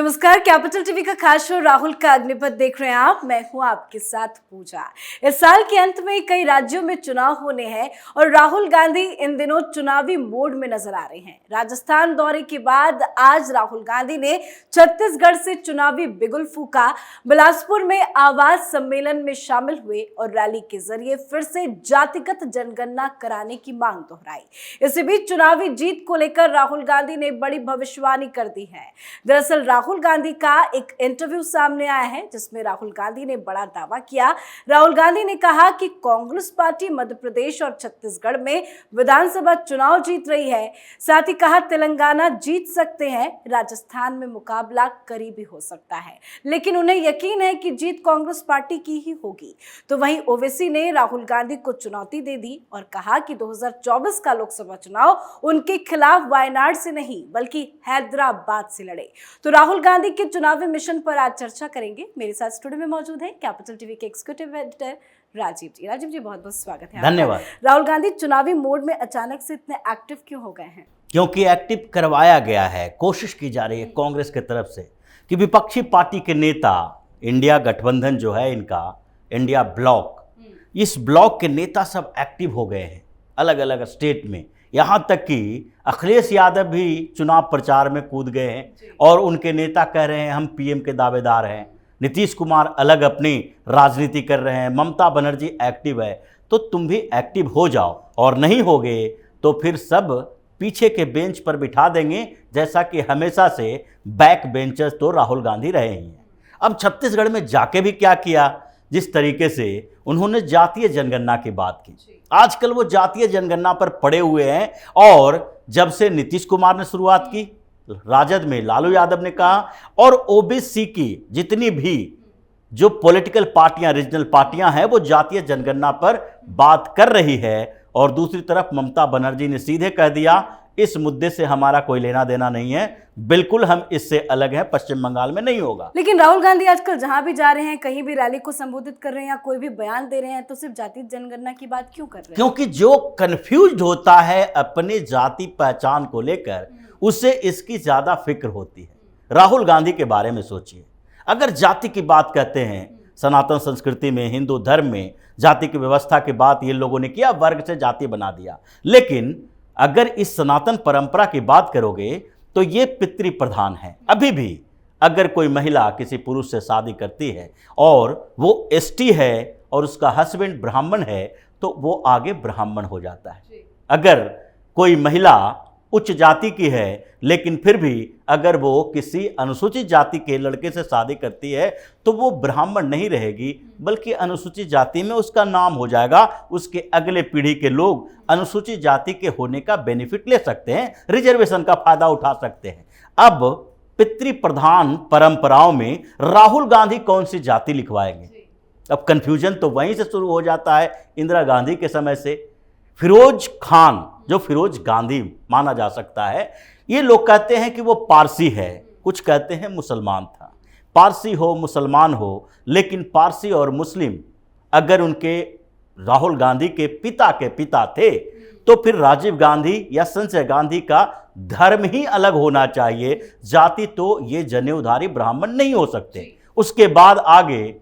नमस्कार, capital TV का खास शो राहुल का अग्निपथ देख रहे हैं आप। मैं हूं आपके साथ पूजा। इस साल के अंत में कई राज्यों में चुनाव होने हैं और राहुल गांधी इन दिनों चुनावी मोड में नजर आ रहे हैं। राजस्थान दौरे के बाद आज राहुल गांधी ने छत्तीसगढ़ से चुनावी बिगुल फूंका, बिलासपुर में आवाज सम्मेलन में शामिल हुए और रैली के जरिए फिर से जातिगत जनगणना कराने की मांग दोहराई। इसी बीच चुनावी जीत को लेकर राहुल गांधी ने बड़ी भविष्यवाणी कर दी है। दरअसल राहुल गांधी का एक इंटरव्यू सामने आया है जिसमें राहुल गांधी ने बड़ा दावा किया। राहुल गांधी ने कहा कि कांग्रेस पार्टी मध्य प्रदेश और छत्तीसगढ़ में विधानसभा चुनाव जीत रही है। साथ ही कहा तेलंगाना जीत सकते हैं, राजस्थान में मुकाबला करीबी हो सकता है, लेकिन उन्हें यकीन है कि जीत कांग्रेस पार्टी की ही होगी। तो वहीं ओवैसी ने राहुल गांधी को चुनौती दे दी और कहा कि 2024 का लोकसभा चुनाव उनके खिलाफ वायनाड से नहीं बल्कि हैदराबाद से लड़े। तो राहुल गांधी के चुनावी मिशन पर आज चर्चा करेंगे। मेरे साथ स्टूडियो में मौजूद हैं कैपिटल टीवी के एग्जीक्यूटिव एडिटर राजीव जी। राजीव जी, बहुत बहुत स्वागत है। धन्यवाद। राहुल गांधी चुनावी मोड में अचानक से इतने एक्टिव क्यों हो गए हैं? क्योंकि एक्टिव करवाया गया है, कोशिश की जा रही है कांग्रेस की तरफ से कि विपक्षी पार्टी के नेता, इंडिया गठबंधन जो है इनका, इंडिया ब्लॉक, इस ब्लॉक के नेता सब एक्टिव हो गए हैं अलग अलग स्टेट में। यहाँ तक कि अखिलेश यादव भी चुनाव प्रचार में कूद गए हैं और उनके नेता कह रहे हैं हम पीएम के दावेदार हैं। नीतीश कुमार अलग अपनी राजनीति कर रहे हैं, ममता बनर्जी एक्टिव है। तो तुम भी एक्टिव हो जाओ, और नहीं होगे तो फिर सब पीछे के बेंच पर बिठा देंगे, जैसा कि हमेशा से बैक बेंचर्स तो राहुल गांधी रहे ही हैं। अब छत्तीसगढ़ में जाके भी क्या किया, जिस तरीके से उन्होंने जातीय जनगणना की बात की। आजकल वो जातीय जनगणना पर पड़े हुए हैं, और जब से नीतीश कुमार ने शुरुआत की, राजद में लालू यादव ने कहा, और ओबीसी की जितनी भी जो पॉलिटिकल पार्टियां, रीजनल पार्टियां हैं, वो जातीय जनगणना पर बात कर रही है। और दूसरी तरफ ममता बनर्जी ने सीधे कह दिया इस मुद्दे से हमारा कोई लेना देना नहीं है, बिल्कुल हम इससे अलग हैं, पश्चिम बंगाल में नहीं होगा। लेकिन राहुल गांधी आजकल जहां भी जा रहे हैं, कहीं भी रैली को संबोधित कर रहे हैं या कोई भी बयान दे रहे हैं, तो सिर्फ जाति जनगणना की बात क्यों कर रहे हैं? क्योंकि जो कंफ्यूज होता है अपने जाति पहचान को लेकर, उसे इसकी ज्यादा फिक्र होती है। राहुल गांधी के बारे में सोचिए, अगर जाति की बात कहते हैं, सनातन संस्कृति में, हिंदू धर्म में जाति की व्यवस्था की बात ये लोगों ने किया, वर्ग से जाति बना दिया। लेकिन अगर इस सनातन परंपरा की बात करोगे तो ये पितृ प्रधान है। अभी भी अगर कोई महिला किसी पुरुष से शादी करती है और वो एसटी है और उसका हस्बैंड ब्राह्मण है, तो वो आगे ब्राह्मण हो जाता है। अगर कोई महिला उच्च जाति की है लेकिन फिर भी अगर वो किसी अनुसूचित जाति के लड़के से शादी करती है, तो वो ब्राह्मण नहीं रहेगी, बल्कि अनुसूचित जाति में उसका नाम हो जाएगा। उसके अगले पीढ़ी के लोग अनुसूचित जाति के होने का बेनिफिट ले सकते हैं, रिजर्वेशन का फायदा उठा सकते हैं। अब पितृ प्रधान परंपराओं में राहुल गांधी कौन सी जाति लिखवाएंगे? अब कंफ्यूजन तो वहीं से शुरू हो जाता है। इंदिरा गांधी के समय से फिरोज खान, जो फिरोज गांधी माना जा सकता है, ये लोग कहते हैं कि वो पारसी है, कुछ कहते हैं मुसलमान था। पारसी हो मुसलमान हो, लेकिन पारसी और मुस्लिम अगर उनके राहुल गांधी के पिता थे, तो फिर राजीव गांधी या संजय गांधी का धर्म ही अलग होना चाहिए। जाति तो ये जनेऊधारी ब्राह्मण नहीं हो सकते। उसके बाद आगे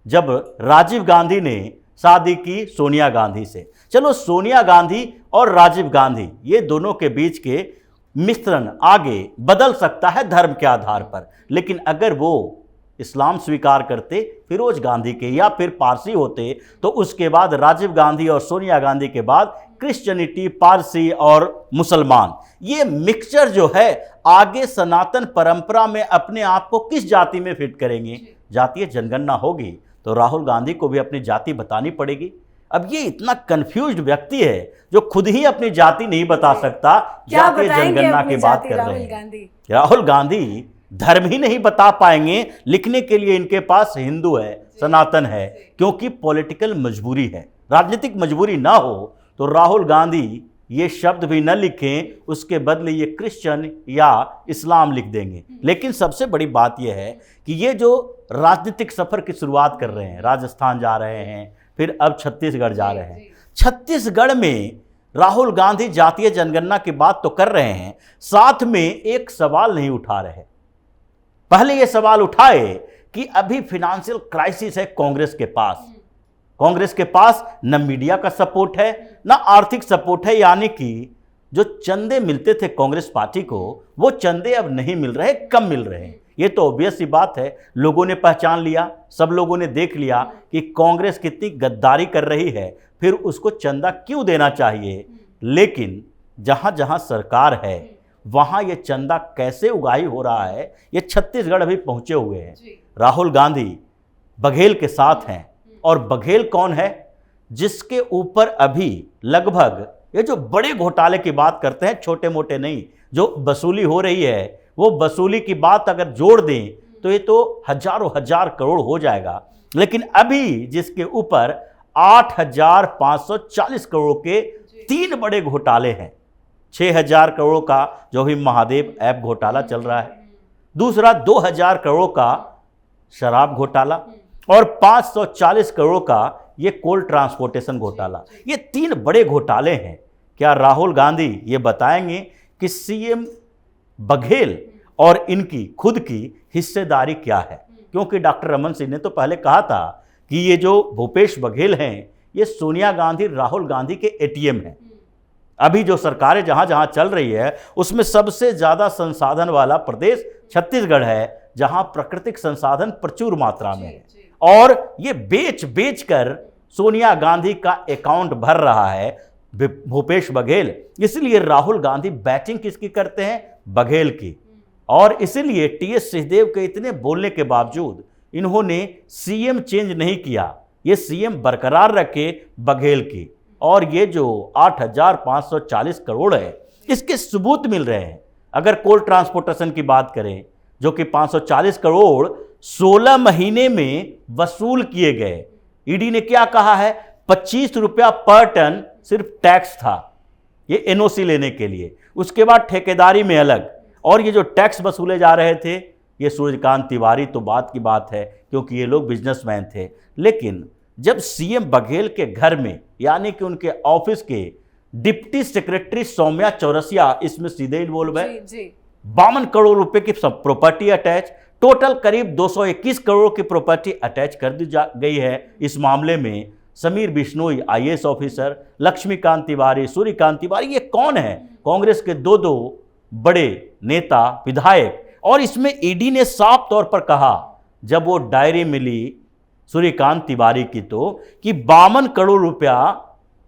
जब राजीव गांधी ने शादी की सोनिया गांधी से, चलो सोनिया गांधी और राजीव गांधी ये दोनों के बीच के मिश्रण आगे बदल सकता है धर्म के आधार पर, लेकिन अगर वो इस्लाम स्वीकार करते, फिरोज गांधी के, या फिर पारसी होते, तो उसके बाद राजीव गांधी और सोनिया गांधी के बाद क्रिश्चियनिटी, पारसी और मुसलमान, ये मिक्सचर जो है आगे सनातन परंपरा में अपने आप को किस जाति में फिट करेंगे? जातीय जनगणना होगी तो राहुल गांधी को भी अपनी जाति बतानी पड़ेगी। अब ये इतना कंफ्यूज्ड व्यक्ति है जो खुद ही अपनी जाति नहीं बता सकता, जातीय जनगणना की बात कर रहे हैं। राहुल गांधी धर्म ही नहीं बता पाएंगे, लिखने के लिए इनके पास हिंदू है, सनातन है, क्योंकि पॉलिटिकल मजबूरी है। राजनीतिक मजबूरी ना हो तो राहुल गांधी ये शब्द भी न लिखें, उसके बदले ये क्रिश्चियन या इस्लाम लिख देंगे। लेकिन सबसे बड़ी बात यह है कि ये जो राजनीतिक सफर की शुरुआत कर रहे हैं, राजस्थान जा रहे हैं, फिर अब छत्तीसगढ़ जा रहे हैं। छत्तीसगढ़ में राहुल गांधी जातीय जनगणना की बात तो कर रहे हैं, साथ में एक सवाल नहीं उठा रहे। पहले ये सवाल उठाए कि अभी फाइनेंशियल क्राइसिस है कांग्रेस के पास। कांग्रेस के पास न मीडिया का सपोर्ट है न आर्थिक सपोर्ट है, यानी कि जो चंदे मिलते थे कांग्रेस पार्टी को वो चंदे अब नहीं मिल रहे, कम मिल रहे हैं। ये तो ऑब्वियस सी बात है, लोगों ने पहचान लिया, सब लोगों ने देख लिया कि कांग्रेस कितनी गद्दारी कर रही है, फिर उसको चंदा क्यों देना चाहिए। लेकिन जहां जहां सरकार है वहां ये चंदा कैसे उगाही हो रहा है, ये छत्तीसगढ़ अभी पहुंचे हुए हैं। राहुल गांधी बघेल के साथ हैं, और बघेल कौन है, जिसके ऊपर अभी लगभग ये जो बड़े घोटाले की बात करते हैं, छोटे मोटे नहीं, जो वसूली हो रही है, वो वसूली की बात अगर जोड़ दें तो ये तो हजारों हजार करोड़ हो जाएगा। लेकिन अभी जिसके ऊपर 8,540 करोड़ के 3 बड़े घोटाले हैं। 6,000 करोड़ का जो भी महादेव ऐप घोटाला चल रहा है, दूसरा 2,000 करोड़ का शराब घोटाला, और 540 करोड़ का ये कोल ट्रांसपोर्टेशन घोटाला। ये 3 बड़े घोटाले हैं। क्या राहुल गांधी ये बताएंगे कि सीएम बघेल और इनकी खुद की हिस्सेदारी क्या है? क्योंकि डॉक्टर रमन सिंह ने तो पहले कहा था कि ये जो भूपेश बघेल हैं ये सोनिया गांधी राहुल गांधी के एटीएम हैं। अभी जो सरकारें जहां जहां चल रही है उसमें सबसे ज्यादा संसाधन वाला प्रदेश छत्तीसगढ़ है, जहां प्राकृतिक संसाधन प्रचुर मात्रा में है, और ये बेच बेच कर सोनिया गांधी का अकाउंट भर रहा है भूपेश बघेल। इसलिए राहुल गांधी बैटिंग किसकी करते हैं? बघेल की। और इसलिए टीएस सिंहदेव के इतने बोलने के बावजूद इन्होंने सीएम चेंज नहीं किया, ये सीएम बरकरार रखे बघेल की। और ये जो 8,540 करोड़ है इसके सबूत मिल रहे हैं। अगर कोल ट्रांसपोर्टेशन की बात करें, जो कि 540 करोड़ 16 महीने में वसूल किए गए। ईडी ने क्या कहा है? 25 रुपया पर टन सिर्फ टैक्स था ये एनओसी लेने के लिए, उसके बाद ठेकेदारी में अलग, और ये जो टैक्स वसूले जा रहे थे ये सूर्यकांत तिवारी तो बात की बात है क्योंकि ये लोग बिजनेसमैन थे। लेकिन जब सीएम बघेल के घर में यानी कि उनके ऑफिस के डिप्टी सेक्रेटरी सौम्या चौरसिया इसमें सीधे इन्वॉल्व है, 52 करोड़ रुपए की प्रॉपर्टी अटैच, टोटल करीब 221 करोड़ की प्रॉपर्टी अटैच कर दी गई है। इस मामले में समीर बिश्नोई आईएएस ऑफिसर, लक्ष्मीकांत तिवारी, सूर्यकांत तिवारी, ये कौन है? कांग्रेस के दो बड़े नेता, विधायक। और इसमें ईडी ने साफ तौर पर कहा जब वो डायरी मिली सूर्यकांत तिवारी की तो कि 52 करोड़ रुपया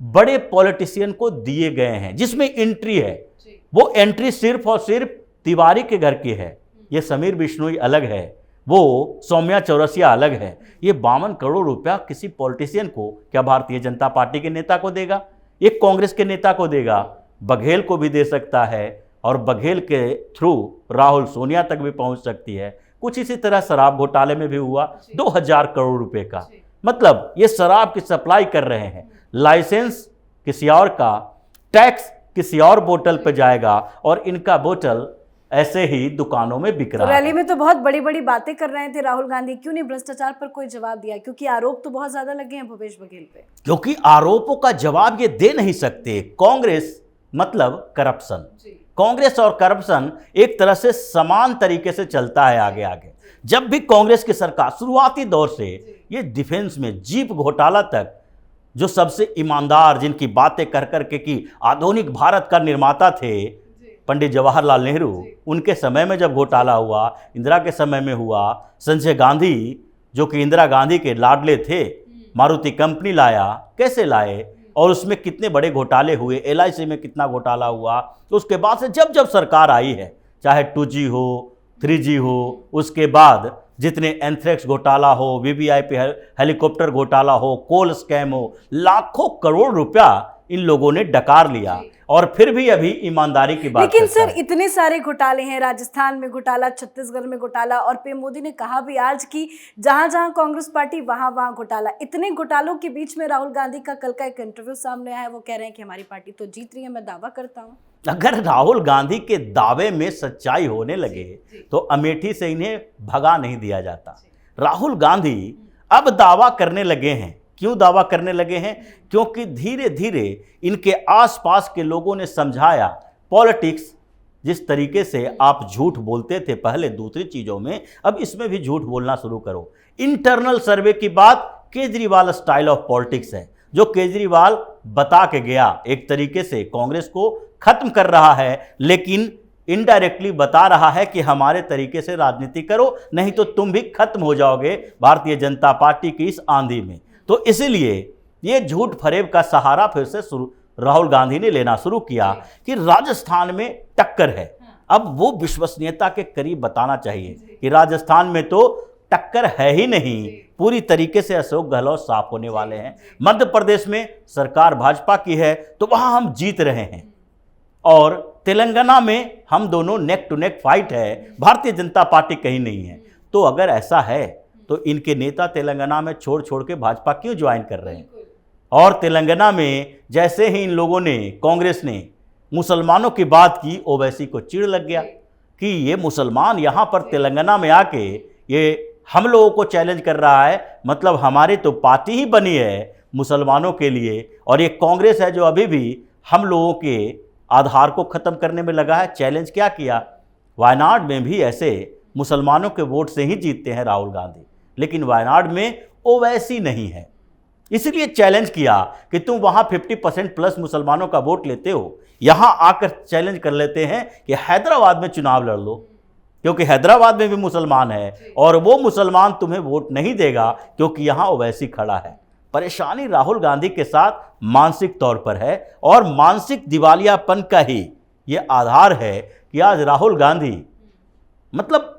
बड़े पॉलिटिशियन को दिए गए हैं, जिसमें एंट्री है, वो एंट्री सिर्फ और सिर्फ तिवारी के घर की है। ये समीर बिश्नोई अलग है, वो सौम्या चौरसिया अलग है। ये 52 करोड़ रुपया किसी पॉलिटिशियन को, क्या भारतीय जनता पार्टी के नेता को देगा? एक कांग्रेस के नेता को देगा, बघेल को भी दे सकता है, और बघेल के थ्रू राहुल सोनिया तक भी पहुंच सकती है। कुछ इसी तरह शराब घोटाले में भी हुआ 2,000 करोड़ रुपए का। मतलब ये शराब की सप्लाई कर रहे हैं, लाइसेंस किसी और का, टैक्स किसी और बोतल पे जाएगा, और इनका बोतल ऐसे ही दुकानों में बिक रहा है। रैली में तो बहुत बड़ी बड़ी बातें कर रहे थे राहुल गांधी, क्यों नहीं भ्रष्टाचार पर कोई जवाब दिया? क्योंकि आरोप तो बहुत ज्यादा लगे हैं भूपेश बघेल पे। क्योंकि आरोपों का जवाब ये दे नहीं सकते। कांग्रेस मतलब करप्शन, कांग्रेस और करप्शन एक तरह से समान तरीके से चलता है आगे आगे। जब भी कांग्रेस की सरकार शुरुआती दौर से ये डिफेंस में जीप घोटाला तक, जो सबसे ईमानदार, जिनकी बातें कर करके कि आधुनिक भारत का निर्माता थे पंडित जवाहरलाल नेहरू, उनके समय में जब घोटाला हुआ, इंदिरा के समय में हुआ, संजय गांधी जो कि इंदिरा गांधी के लाडले थे, मारुति कंपनी लाया, कैसे लाए, और उसमें कितने बड़े घोटाले हुए, एलआईसी में कितना घोटाला हुआ। तो उसके बाद से जब जब सरकार आई है, चाहे 2G हो, 3G हो, उसके बाद जितने एंथ्रेक्स घोटाला हो, वीवीआईपी हेलीकॉप्टर घोटाला हो, कोल स्कैम हो, लाखों करोड़ रुपया इन लोगों ने डकार लिया, और फिर भी अभी ईमानदारी की बात। लेकिन सर इतने सारे घोटाले हैं, राजस्थान में घोटाला, छत्तीसगढ़ में घोटाला, और पीएम मोदी ने कहा भी आज कि जहां जहां कांग्रेस पार्टी वहां वहां घोटाला। इतने घोटालों के बीच में राहुल गांधी का कल का एक इंटरव्यू सामने आया है, वो कह रहे हैं कि हमारी पार्टी तो जीत रही है, मैं दावा करता हूँ। अगर राहुल गांधी के दावे में सच्चाई होने लगे तो अमेठी से इन्हें भगा नहीं दिया जाता। राहुल गांधी अब दावा करने लगे हैं। क्यों दावा करने लगे हैं? क्योंकि धीरे धीरे इनके आसपास के लोगों ने समझाया पॉलिटिक्स जिस तरीके से आप झूठ बोलते थे पहले दूसरी चीज़ों में, अब इसमें भी झूठ बोलना शुरू करो। इंटरनल सर्वे की बात केजरीवाल स्टाइल ऑफ पॉलिटिक्स है, जो केजरीवाल बता के गया, एक तरीके से कांग्रेस को खत्म कर रहा है, लेकिन इनडायरेक्टली बता रहा है कि हमारे तरीके से राजनीति करो, नहीं तो तुम भी खत्म हो जाओगे भारतीय जनता पार्टी की इस आंधी में। तो इसीलिए ये झूठ फरेब का सहारा फिर से राहुल गांधी ने लेना शुरू किया कि राजस्थान में टक्कर है। अब वो विश्वसनीयता के करीब बताना चाहिए कि राजस्थान में तो टक्कर है ही नहीं, पूरी तरीके से अशोक गहलोत साफ होने वाले हैं। मध्य प्रदेश में सरकार भाजपा की है तो वहां हम जीत रहे हैं, और तेलंगाना में हम दोनों नेक टू नेक फाइट है, भारतीय जनता पार्टी कहीं नहीं है। तो अगर ऐसा है तो इनके नेता तेलंगाना में छोड़ छोड़ के भाजपा क्यों ज्वाइन कर रहे हैं? और तेलंगाना में जैसे ही इन लोगों ने, कांग्रेस ने मुसलमानों की बात की, ओवैसी को चिढ़ लग गया कि ये मुसलमान यहाँ पर तेलंगाना में आके ये हम लोगों को चैलेंज कर रहा है, मतलब हमारी तो पार्टी ही बनी है मुसलमानों के लिए, और ये कांग्रेस है जो अभी भी हम लोगों के आधार को ख़त्म करने में लगा है। चैलेंज क्या किया? वायनाड में भी ऐसे मुसलमानों के वोट से ही जीतते हैं राहुल गांधी, लेकिन वायनाड में ओवैसी नहीं है, इसलिए चैलेंज किया कि तुम वहाँ 50% प्लस मुसलमानों का वोट लेते हो, यहाँ आकर चैलेंज कर लेते हैं कि हैदराबाद में चुनाव लड़ लो, क्योंकि हैदराबाद में भी मुसलमान है और वो मुसलमान तुम्हें वोट नहीं देगा क्योंकि यहाँ ओवैसी खड़ा है। परेशानी राहुल गांधी के साथ मानसिक तौर पर है, और मानसिक दिवालियापन का ही ये आधार है कि आज राहुल गांधी मतलब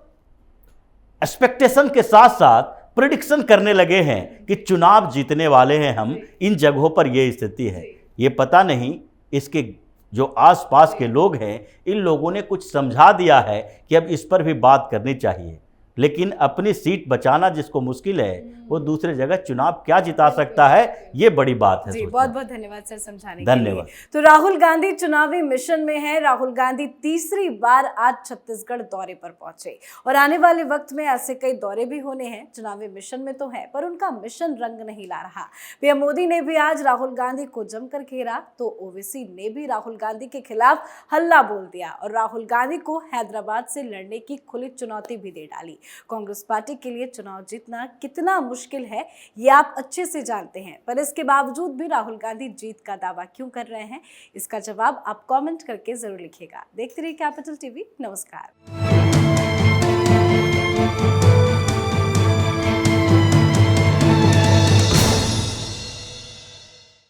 एक्सपेक्टेशन के साथ साथ प्रेडिक्शन करने लगे हैं कि चुनाव जीतने वाले हैं हम, इन जगहों पर ये स्थिति है। ये पता नहीं इसके जो आसपास के लोग हैं, इन लोगों ने कुछ समझा दिया है कि अब इस पर भी बात करनी चाहिए, लेकिन अपनी सीट बचाना जिसको मुश्किल है वो दूसरे जगह चुनाव क्या जिता सकता है, ये बड़ी बात है। जी, बहुत बहुत धन्यवाद सर समझाने के धन्यवाद। लिए। तो राहुल गांधी चुनावी मिशन में है। राहुल गांधी तीसरी बार आज छत्तीसगढ़ दौरे पर पहुंचे, और आने वाले वक्त में ऐसे कई दौरे भी होने हैं। चुनावी मिशन में तो है, पर उनका मिशन रंग नहीं ला रहा। पीएम मोदी ने भी आज राहुल गांधी को जमकर घेरा, तो ओवैसी ने भी राहुल गांधी के खिलाफ हल्ला बोल दिया और राहुल गांधी को हैदराबाद से लड़ने की खुली चुनौती भी दे डाली। कांग्रेस पार्टी के लिए चुनाव जीतना कितना मुश्किल है ये आप अच्छे से जानते हैं, पर इसके बावजूद भी राहुल गांधी जीत का दावा क्यों कर रहे हैं, इसका जवाब आप कमेंट करके जरूर लिखिएगा। देखते रहिए कैपिटल टीवी। नमस्कार।